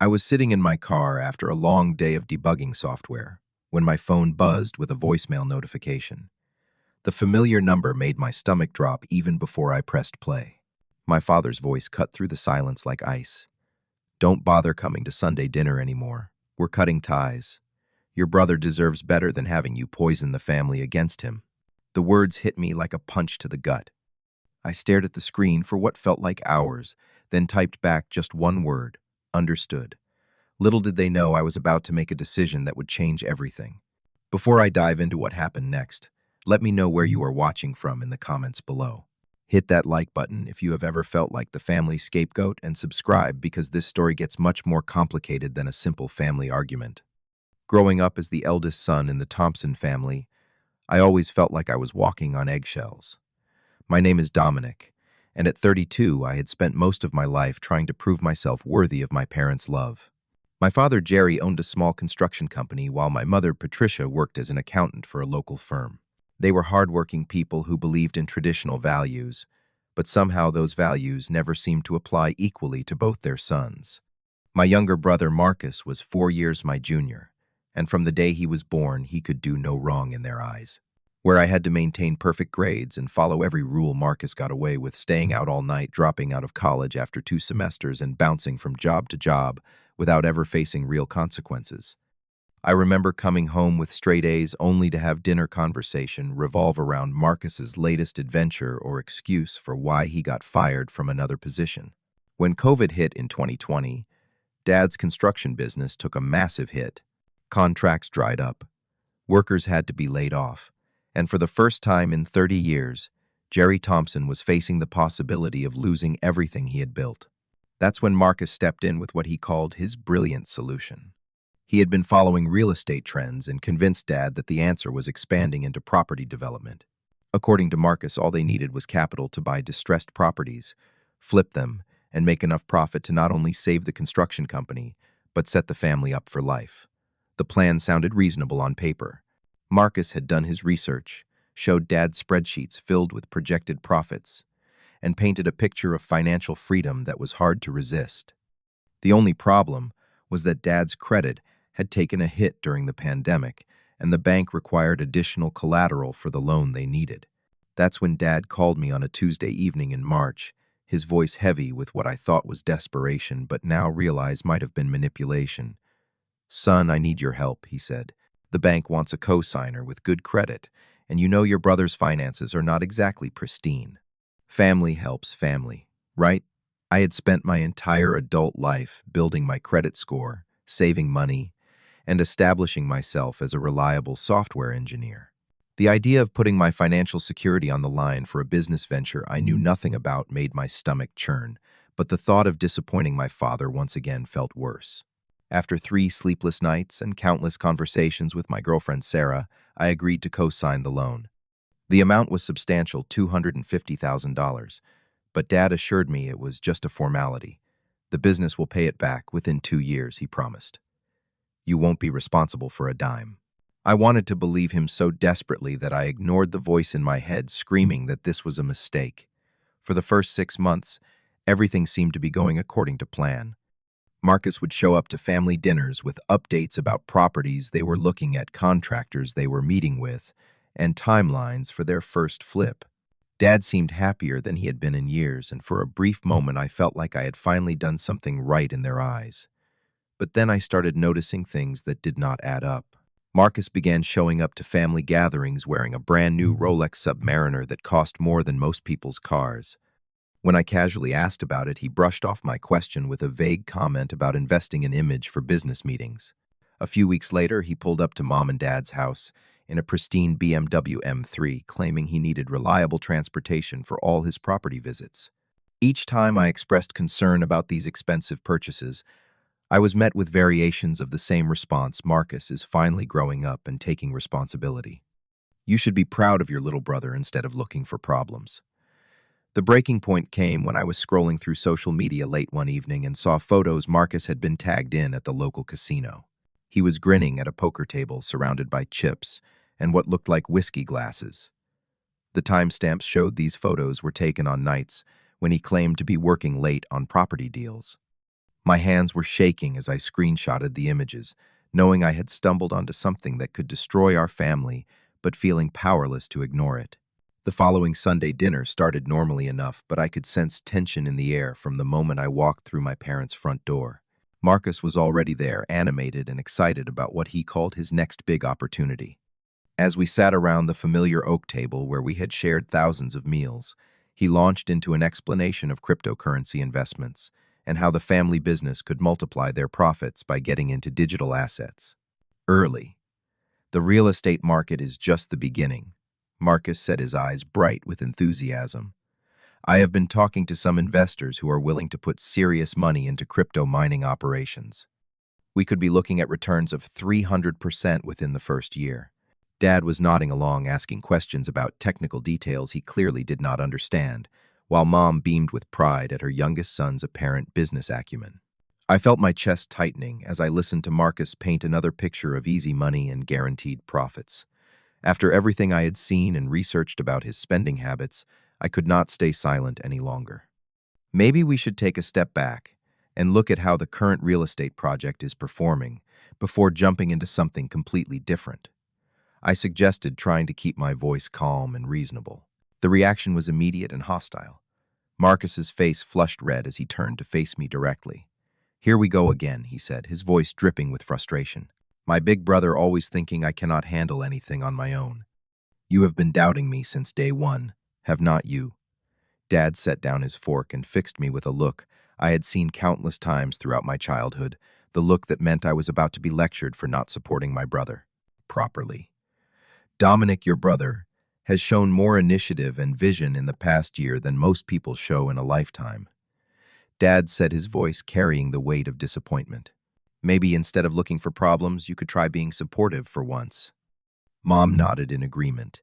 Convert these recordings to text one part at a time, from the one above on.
I was sitting in my car after a long day of debugging software when my phone buzzed with a voicemail notification. The familiar number made my stomach drop even before I pressed play. My father's voice cut through the silence like ice. "Don't bother coming to Sunday dinner anymore. We're cutting ties. Your brother deserves better than having you poison the family against him." The words hit me like a punch to the gut. I stared at the screen for what felt like hours, then typed back just one word: understood. Little did they know I was about to make a decision that would change everything. Before I dive into what happened next, let me know where you are watching from in the comments below. Hit that like button if you have ever felt like the family scapegoat, and subscribe because this story gets much more complicated than a simple family argument. Growing up as the eldest son in the Thompson family, I always felt like I was walking on eggshells. My name is Dominic, and at 32, I had spent most of my life trying to prove myself worthy of my parents' love. My father, Jerry, owned a small construction company, while my mother, Patricia, worked as an accountant for a local firm. They were hardworking people who believed in traditional values, but somehow those values never seemed to apply equally to both their sons. My younger brother, Marcus, was 4 years my junior, and from the day he was born, he could do no wrong in their eyes. Where I had to maintain perfect grades and follow every rule, Marcus got away with staying out all night, dropping out of college after 2 semesters, and bouncing from job to job without ever facing real consequences. I remember coming home with straight A's only to have dinner conversation revolve around Marcus's latest adventure or excuse for why he got fired from another position. When COVID hit in 2020, Dad's construction business took a massive hit. Contracts dried up. Workers had to be laid off. And for the first time in 30 years, Jerry Thompson was facing the possibility of losing everything he had built. That's when Marcus stepped in with what he called his brilliant solution. He had been following real estate trends and convinced Dad that the answer was expanding into property development. According to Marcus, all they needed was capital to buy distressed properties, flip them, and make enough profit to not only save the construction company, but set the family up for life. The plan sounded reasonable on paper. Marcus had done his research, showed Dad spreadsheets filled with projected profits, and painted a picture of financial freedom that was hard to resist. The only problem was that Dad's credit had taken a hit during the pandemic, and the bank required additional collateral for the loan they needed. That's when Dad called me on a Tuesday evening in March, his voice heavy with what I thought was desperation, but now realized might have been manipulation. "Son, I need your help," he said. "The bank wants a co-signer with good credit, and you know your brother's finances are not exactly pristine. Family helps family, right? I had spent my entire adult life building my credit score, saving money, and establishing myself as a reliable software engineer. The idea of putting my financial security on the line for a business venture I knew nothing about made my stomach churn, but the thought of disappointing my father once again felt worse. After 3 sleepless nights and countless conversations with my girlfriend Sarah, I agreed to co-sign the loan. The amount was substantial, $250,000, but Dad assured me it was just a formality. The business will pay it back within 2 years, he promised. You won't be responsible for a dime. I wanted to believe him so desperately that I ignored the voice in my head screaming that this was a mistake. For the first 6 months, everything seemed to be going according to plan. Marcus would show up to family dinners with updates about properties they were looking at, contractors they were meeting with, and timelines for their first flip. Dad seemed happier than he had been in years, and for a brief moment I felt like I had finally done something right in their eyes. But then I started noticing things that did not add up. Marcus began showing up to family gatherings wearing a brand new Rolex Submariner that cost more than most people's cars. When I casually asked about it, he brushed off my question with a vague comment about investing in image for business meetings. A few weeks later, he pulled up to Mom and Dad's house in a pristine BMW M3, claiming he needed reliable transportation for all his property visits. Each time I expressed concern about these expensive purchases, I was met with variations of the same response: Marcus is finally growing up and taking responsibility. You should be proud of your little brother instead of looking for problems. The breaking point came when I was scrolling through social media late one evening and saw photos Marcus had been tagged in at the local casino. He was grinning at a poker table surrounded by chips and what looked like whiskey glasses. The timestamps showed these photos were taken on nights when he claimed to be working late on property deals. My hands were shaking as I screenshotted the images, knowing I had stumbled onto something that could destroy our family, but feeling powerless to ignore it. The following Sunday dinner started normally enough, but I could sense tension in the air from the moment I walked through my parents' front door. Marcus was already there, animated and excited about what he called his next big opportunity. As we sat around the familiar oak table where we had shared thousands of meals, he launched into an explanation of cryptocurrency investments and how the family business could multiply their profits by getting into digital assets. Early. The real estate market is just the beginning. Marcus said, his eyes bright with enthusiasm. I have been talking to some investors who are willing to put serious money into crypto mining operations. We could be looking at returns of 300% within the first year. Dad was nodding along, asking questions about technical details he clearly did not understand, while Mom beamed with pride at her youngest son's apparent business acumen. I felt my chest tightening as I listened to Marcus paint another picture of easy money and guaranteed profits. After everything I had seen and researched about his spending habits, I could not stay silent any longer. Maybe we should take a step back and look at how the current real estate project is performing before jumping into something completely different. I suggested, trying to keep my voice calm and reasonable. The reaction was immediate and hostile. Marcus's face flushed red as he turned to face me directly. "Here we go again," he said, his voice dripping with frustration. "My big brother always thinking I cannot handle anything on my own. You have been doubting me since day one, have not you?" Dad set down his fork and fixed me with a look I had seen countless times throughout my childhood, the look that meant I was about to be lectured for not supporting my brother properly. "Dominic, your brother, has shown more initiative and vision in the past year than most people show in a lifetime." Dad said, his voice carrying the weight of disappointment. "Maybe instead of looking for problems, you could try being supportive for once." Mom nodded in agreement,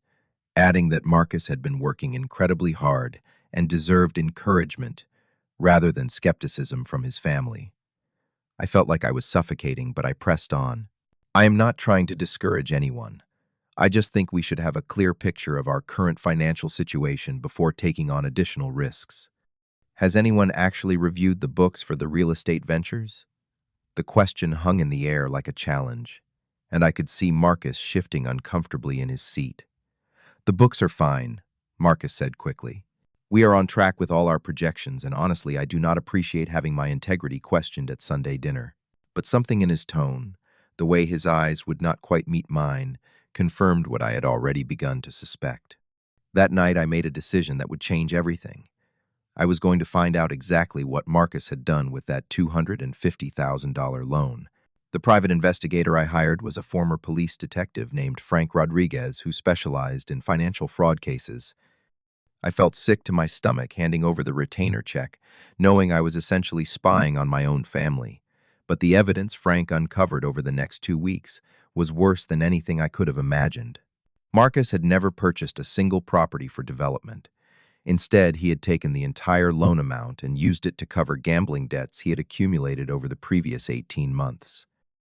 adding that Marcus had been working incredibly hard and deserved encouragement rather than skepticism from his family. I felt like I was suffocating, but I pressed on. "I am not trying to discourage anyone. I just think we should have a clear picture of our current financial situation before taking on additional risks. Has anyone actually reviewed the books for the real estate ventures?" The question hung in the air like a challenge, and I could see Marcus shifting uncomfortably in his seat. "The books are fine," Marcus said quickly. "We are on track with all our projections, and honestly, I do not appreciate having my integrity questioned at Sunday dinner." But something in his tone, the way his eyes would not quite meet mine, confirmed what I had already begun to suspect. That night, I made a decision that would change everything. I was going to find out exactly what Marcus had done with that $250,000 loan. The private investigator I hired was a former police detective named Frank Rodriguez who specialized in financial fraud cases. I felt sick to my stomach handing over the retainer check, knowing I was essentially spying on my own family. But the evidence Frank uncovered over the next 2 weeks was worse than anything I could have imagined. Marcus had never purchased a single property for development. Instead, he had taken the entire loan amount and used it to cover gambling debts he had accumulated over the previous 18 months.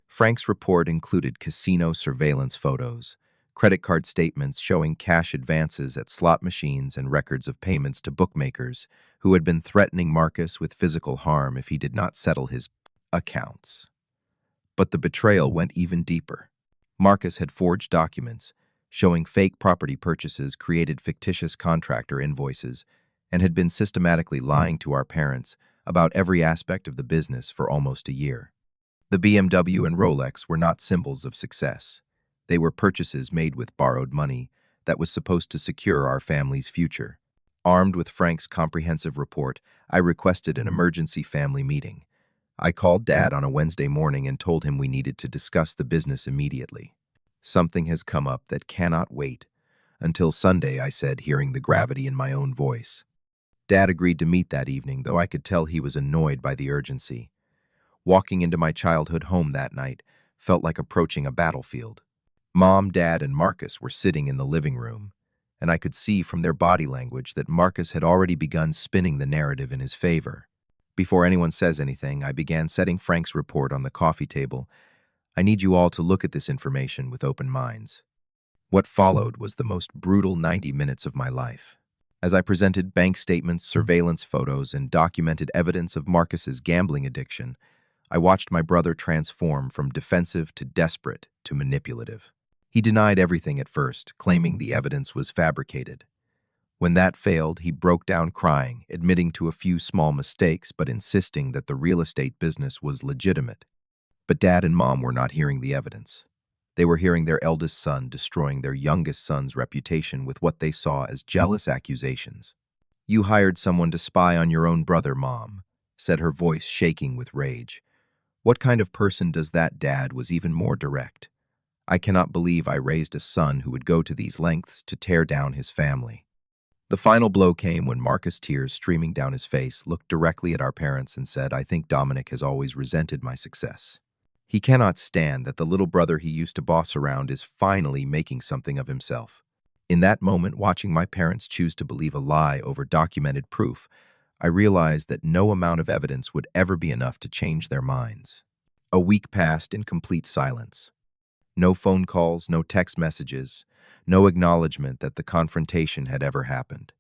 Frank's report included casino surveillance photos, credit card statements showing cash advances at slot machines, and records of payments to bookmakers who had been threatening Marcus with physical harm if he did not settle his accounts. But the betrayal went even deeper. Marcus had forged documents showing fake property purchases, created fictitious contractor invoices, and had been systematically lying to our parents about every aspect of the business for almost a year. The BMW and Rolex were not symbols of success. They were purchases made with borrowed money that was supposed to secure our family's future. Armed with Frank's comprehensive report, I requested an emergency family meeting. I called Dad on a Wednesday morning and told him we needed to discuss the business immediately. "Something has come up that cannot wait until Sunday," I said, hearing the gravity in my own voice. Dad agreed to meet that evening, though I could tell he was annoyed by the urgency. Walking into my childhood home that night felt like approaching a battlefield. Mom, Dad, and Marcus were sitting in the living room, and I could see from their body language that Marcus had already begun spinning the narrative in his favor. Before anyone says anything, I began setting Frank's report on the coffee table. "I need you all to look at this information with open minds." What followed was the most brutal 90 minutes of my life. As I presented bank statements, surveillance photos, and documented evidence of Marcus's gambling addiction, I watched my brother transform from defensive to desperate to manipulative. He denied everything at first, claiming the evidence was fabricated. When that failed, he broke down crying, admitting to a few small mistakes but insisting that the real estate business was legitimate. But Dad and Mom were not hearing the evidence. They were hearing their eldest son destroying their youngest son's reputation with what they saw as jealous accusations. "You hired someone to spy on your own brother, Mom," said her voice shaking with rage. "What kind of person does that?" Dad was even more direct. "I cannot believe I raised a son who would go to these lengths to tear down his family." The final blow came when Marcus, tears streaming down his face, looked directly at our parents and said, "I think Dominic has always resented my success. He cannot stand that the little brother he used to boss around is finally making something of himself." In that moment, watching my parents choose to believe a lie over documented proof, I realized that no amount of evidence would ever be enough to change their minds. A week passed in complete silence. No phone calls, no text messages, no acknowledgement that the confrontation had ever happened.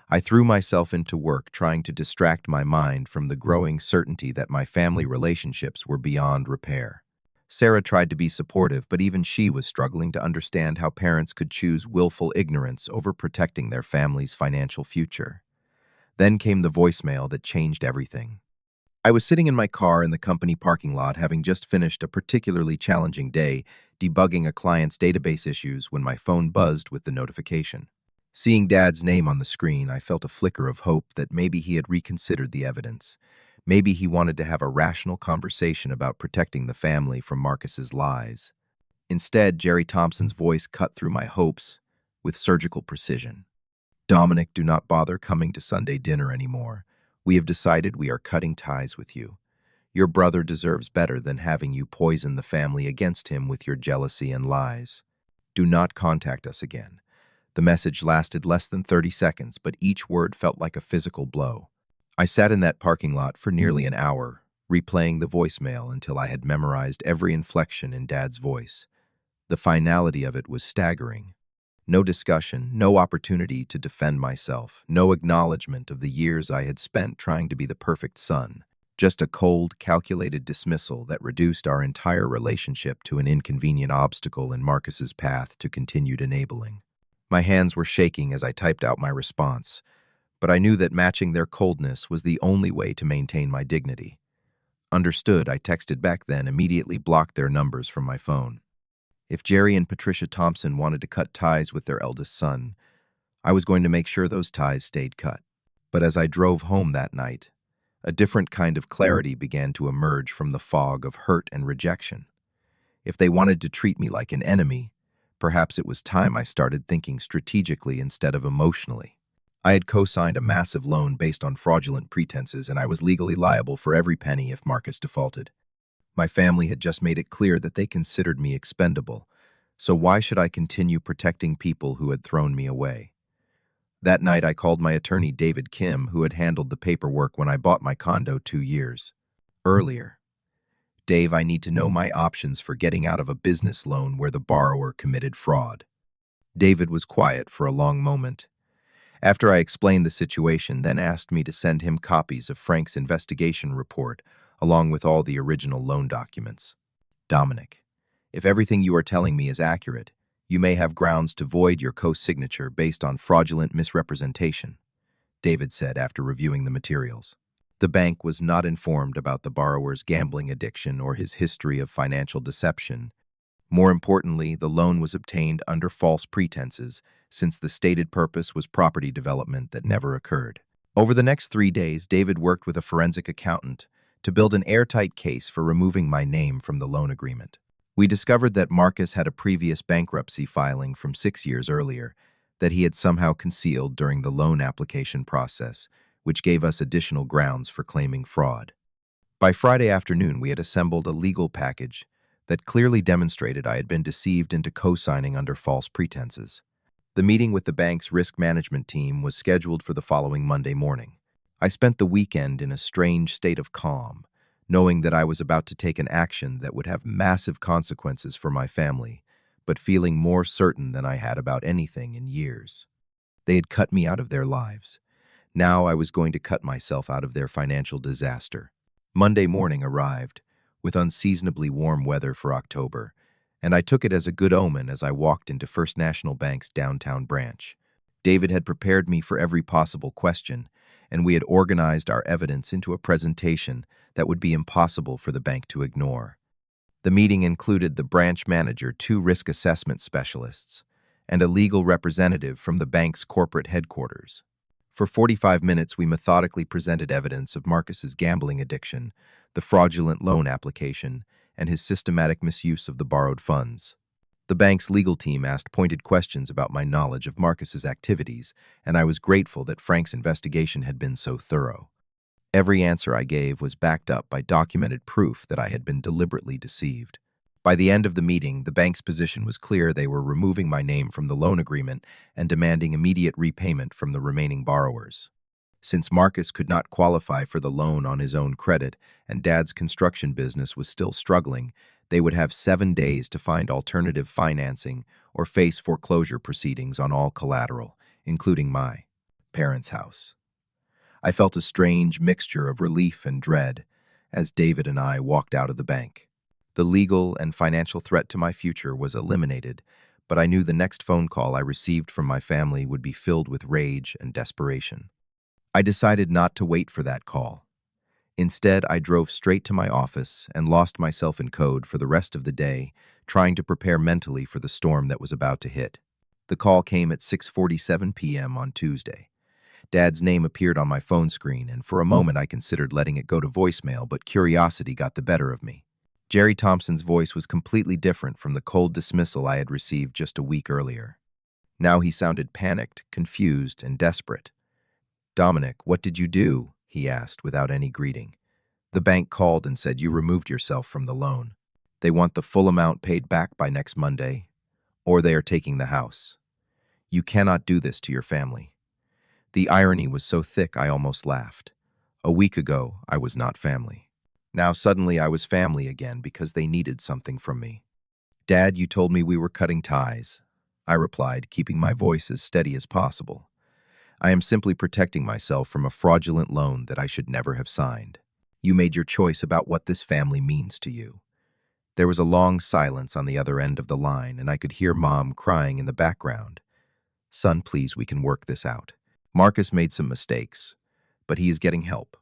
I threw myself into work trying to distract my mind from the growing certainty that my family relationships were beyond repair. Sarah tried to be supportive, but even she was struggling to understand how parents could choose willful ignorance over protecting their family's financial future. Then came the voicemail that changed everything. I was sitting in my car in the company parking lot, having just finished a particularly challenging day debugging a client's database issues when my phone buzzed with the notification. Seeing Dad's name on the screen, I felt a flicker of hope that maybe he had reconsidered the evidence. Maybe he wanted to have a rational conversation about protecting the family from Marcus's lies. Instead, Jerry Thompson's voice cut through my hopes with surgical precision. "Dominic, do not bother coming to Sunday dinner anymore. We have decided we are cutting ties with you. Your brother deserves better than having you poison the family against him with your jealousy and lies. Do not contact us again." The message lasted less than 30 seconds, but each word felt like a physical blow. I sat in that parking lot for nearly an hour, replaying the voicemail until I had memorized every inflection in Dad's voice. The finality of it was staggering. No discussion, no opportunity to defend myself, no acknowledgement of the years I had spent trying to be the perfect son. Just a cold, calculated dismissal that reduced our entire relationship to an inconvenient obstacle in Marcus's path to continued enabling. My hands were shaking as I typed out my response, but I knew that matching their coldness was the only way to maintain my dignity. "Understood," I texted back, then immediately blocked their numbers from my phone. If Jerry and Patricia Thompson wanted to cut ties with their eldest son, I was going to make sure those ties stayed cut. But as I drove home that night, a different kind of clarity began to emerge from the fog of hurt and rejection. If they wanted to treat me like an enemy, perhaps it was time I started thinking strategically instead of emotionally. I had co-signed a massive loan based on fraudulent pretenses, and I was legally liable for every penny if Marcus defaulted. My family had just made it clear that they considered me expendable, so why should I continue protecting people who had thrown me away? That night, I called my attorney, David Kim, who had handled the paperwork when I bought my condo 2 years earlier. "Dave, I need to know my options for getting out of a business loan where the borrower committed fraud." David was quiet for a long moment. After I explained the situation, then asked me to send him copies of Frank's investigation report, along with all the original loan documents. "Dominic, if everything you are telling me is accurate, you may have grounds to void your co-signature based on fraudulent misrepresentation," David said after reviewing the materials. The bank was not informed about the borrower's gambling addiction or his history of financial deception. More importantly, the loan was obtained under false pretenses, since the stated purpose was property development that never occurred. Over the next 3 days, David worked with a forensic accountant to build an airtight case for removing my name from the loan agreement. We discovered that Marcus had a previous bankruptcy filing from 6 years earlier that he had somehow concealed during the loan application process, which gave us additional grounds for claiming fraud. By Friday afternoon, we had assembled a legal package that clearly demonstrated I had been deceived into co-signing under false pretenses. The meeting with the bank's risk management team was scheduled for the following Monday morning. I spent the weekend in a strange state of calm, knowing that I was about to take an action that would have massive consequences for my family, but feeling more certain than I had about anything in years. They had cut me out of their lives. Now I was going to cut myself out of their financial disaster. Monday morning arrived, with unseasonably warm weather for October, and I took it as a good omen as I walked into First National Bank's downtown branch. David had prepared me for every possible question, and we had organized our evidence into a presentation that would be impossible for the bank to ignore. The meeting included the branch manager, two risk assessment specialists, and a legal representative from the bank's corporate headquarters. For 45 minutes, we methodically presented evidence of Marcus's gambling addiction, the fraudulent loan application, and his systematic misuse of the borrowed funds. The bank's legal team asked pointed questions about my knowledge of Marcus's activities, and I was grateful that Frank's investigation had been so thorough. Every answer I gave was backed up by documented proof that I had been deliberately deceived. By the end of the meeting, the bank's position was clear. They were removing my name from the loan agreement and demanding immediate repayment from the remaining borrowers. Since Marcus could not qualify for the loan on his own credit and Dad's construction business was still struggling, they would have 7 days to find alternative financing or face foreclosure proceedings on all collateral, including my parents' house. I felt a strange mixture of relief and dread as David and I walked out of the bank. The legal and financial threat to my future was eliminated, but I knew the next phone call I received from my family would be filled with rage and desperation. I decided not to wait for that call. Instead, I drove straight to my office and lost myself in code for the rest of the day, trying to prepare mentally for the storm that was about to hit. The call came at 6:47 p.m. on Tuesday. Dad's name appeared on my phone screen, and for a moment I considered letting it go to voicemail, but curiosity got the better of me. Jerry Thompson's voice was completely different from the cold dismissal I had received just a week earlier. Now he sounded panicked, confused, and desperate. "Dominic, what did you do?" he asked without any greeting. "The bank called and said you removed yourself from the loan. They want the full amount paid back by next Monday, or they are taking the house. You cannot do this to your family." The irony was so thick I almost laughed. A week ago, I was not family. Now suddenly I was family again because they needed something from me. "Dad, you told me we were cutting ties," I replied, keeping my voice as steady as possible. "I am simply protecting myself from a fraudulent loan that I should never have signed. You made your choice about what this family means to you." There was a long silence on the other end of the line, and I could hear Mom crying in the background. "Son, please, we can work this out. Marcus made some mistakes, but he is getting help.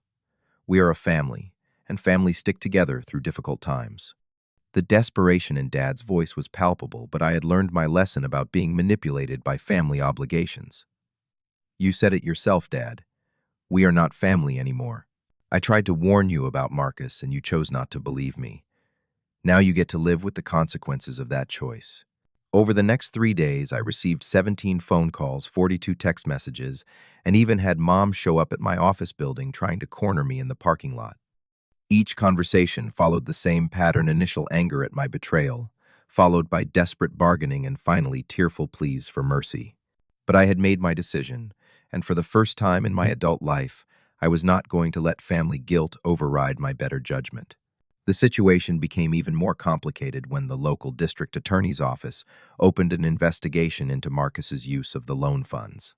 We are a family, and families stick together through difficult times." The desperation in Dad's voice was palpable, but I had learned my lesson about being manipulated by family obligations. "You said it yourself, Dad. We are not family anymore. I tried to warn you about Marcus, and you chose not to believe me. Now you get to live with the consequences of that choice." Over the next 3 days, I received 17 phone calls, 42 text messages, and even had Mom show up at my office building trying to corner me in the parking lot. Each conversation followed the same pattern: initial anger at my betrayal, followed by desperate bargaining, and finally tearful pleas for mercy. But I had made my decision, and for the first time in my adult life, I was not going to let family guilt override my better judgment. The situation became even more complicated when the local district attorney's office opened an investigation into Marcus's use of the loan funds.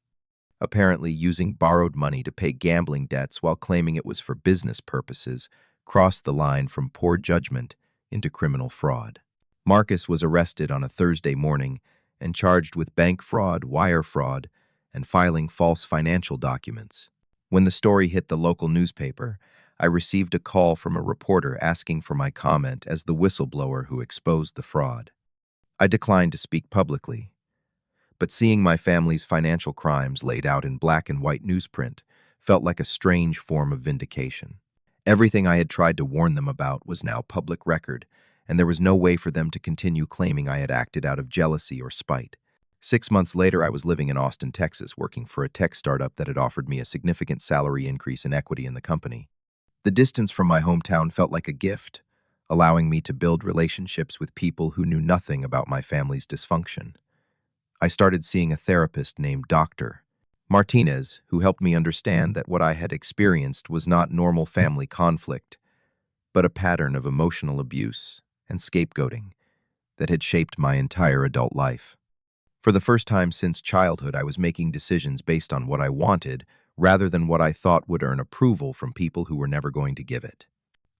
Apparently, using borrowed money to pay gambling debts while claiming it was for business purposes crossed the line from poor judgment into criminal fraud. Marcus was arrested on a Thursday morning and charged with bank fraud, wire fraud, and filing false financial documents. When the story hit the local newspaper, I received a call from a reporter asking for my comment as the whistleblower who exposed the fraud. I declined to speak publicly, but seeing my family's financial crimes laid out in black and white newsprint felt like a strange form of vindication. Everything I had tried to warn them about was now public record, and there was no way for them to continue claiming I had acted out of jealousy or spite. 6 months later, I was living in Austin, Texas, working for a tech startup that had offered me a significant salary increase and equity in the company. The distance from my hometown felt like a gift, allowing me to build relationships with people who knew nothing about my family's dysfunction. I started seeing a therapist named Dr. Martinez, who helped me understand that what I had experienced was not normal family conflict, but a pattern of emotional abuse and scapegoating that had shaped my entire adult life. For the first time since childhood, I was making decisions based on what I wanted rather than what I thought would earn approval from people who were never going to give it.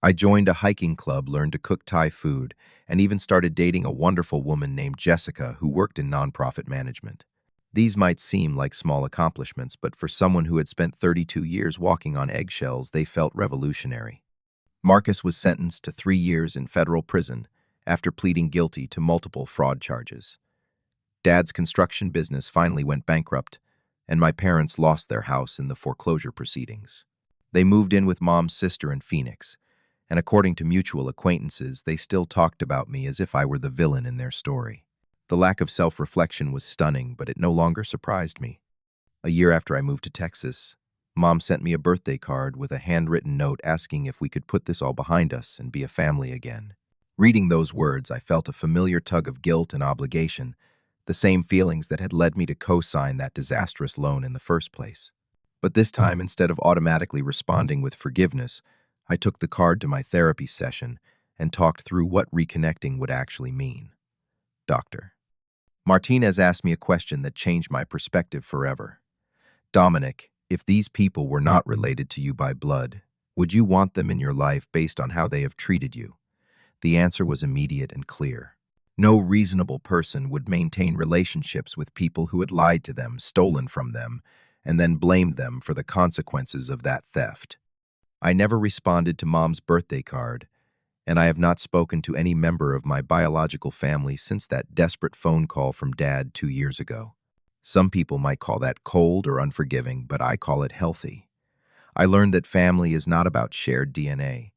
I joined a hiking club, learned to cook Thai food, and even started dating a wonderful woman named Jessica who worked in nonprofit management. These might seem like small accomplishments, but for someone who had spent 32 years walking on eggshells, they felt revolutionary. Marcus was sentenced to 3 years in federal prison after pleading guilty to multiple fraud charges. Dad's construction business finally went bankrupt, and my parents lost their house in the foreclosure proceedings. They moved in with Mom's sister in Phoenix, and according to mutual acquaintances, they still talked about me as if I were the villain in their story. The lack of self-reflection was stunning, but it no longer surprised me. A year after I moved to Texas, Mom sent me a birthday card with a handwritten note asking if we could put this all behind us and be a family again. Reading those words, I felt a familiar tug of guilt and obligation, the same feelings that had led me to co-sign that disastrous loan in the first place. But this time, instead of automatically responding with forgiveness, I took the card to my therapy session and talked through what reconnecting would actually mean. Doctor Martinez asked me a question that changed my perspective forever. Dominic, if these people were not related to you by blood, would you want them in your life based on how they have treated you? The answer was immediate and clear. No reasonable person would maintain relationships with people who had lied to them, stolen from them, and then blamed them for the consequences of that theft. I never responded to Mom's birthday card, and I have not spoken to any member of my biological family since that desperate phone call from Dad 2 years ago. Some people might call that cold or unforgiving, but I call it healthy. I learned that family is not about shared DNA.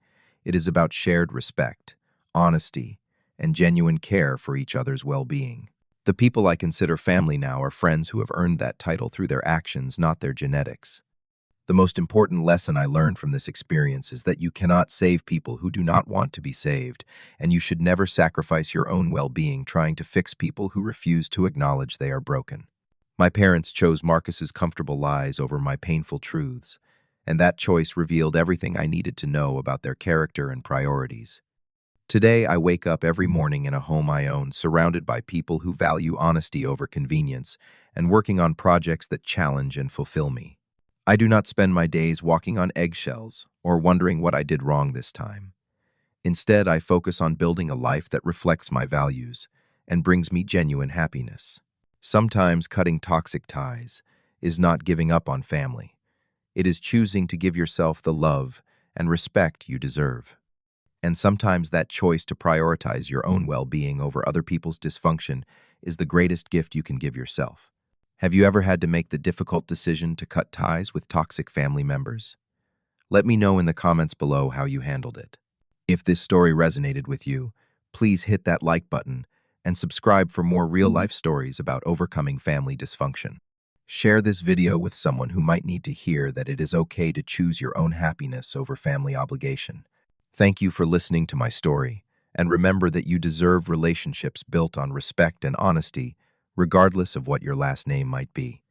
It is about shared respect, honesty, and genuine care for each other's well-being. The people I consider family now are friends who have earned that title through their actions, not their genetics. The most important lesson I learned from this experience is that you cannot save people who do not want to be saved, and you should never sacrifice your own well-being trying to fix people who refuse to acknowledge they are broken. My parents chose Marcus's comfortable lies over my painful truths, and that choice revealed everything I needed to know about their character and priorities. Today, I wake up every morning in a home I own, surrounded by people who value honesty over convenience, and working on projects that challenge and fulfill me. I do not spend my days walking on eggshells or wondering what I did wrong this time. Instead, I focus on building a life that reflects my values and brings me genuine happiness. Sometimes cutting toxic ties is not giving up on family. It is choosing to give yourself the love and respect you deserve. And sometimes that choice to prioritize your own well-being over other people's dysfunction is the greatest gift you can give yourself. Have you ever had to make the difficult decision to cut ties with toxic family members? Let me know in the comments below how you handled it. If this story resonated with you, please hit that like button and subscribe for more real-life stories about overcoming family dysfunction. Share this video with someone who might need to hear that it is okay to choose your own happiness over family obligation. Thank you for listening to my story, and remember that you deserve relationships built on respect and honesty, regardless of what your last name might be.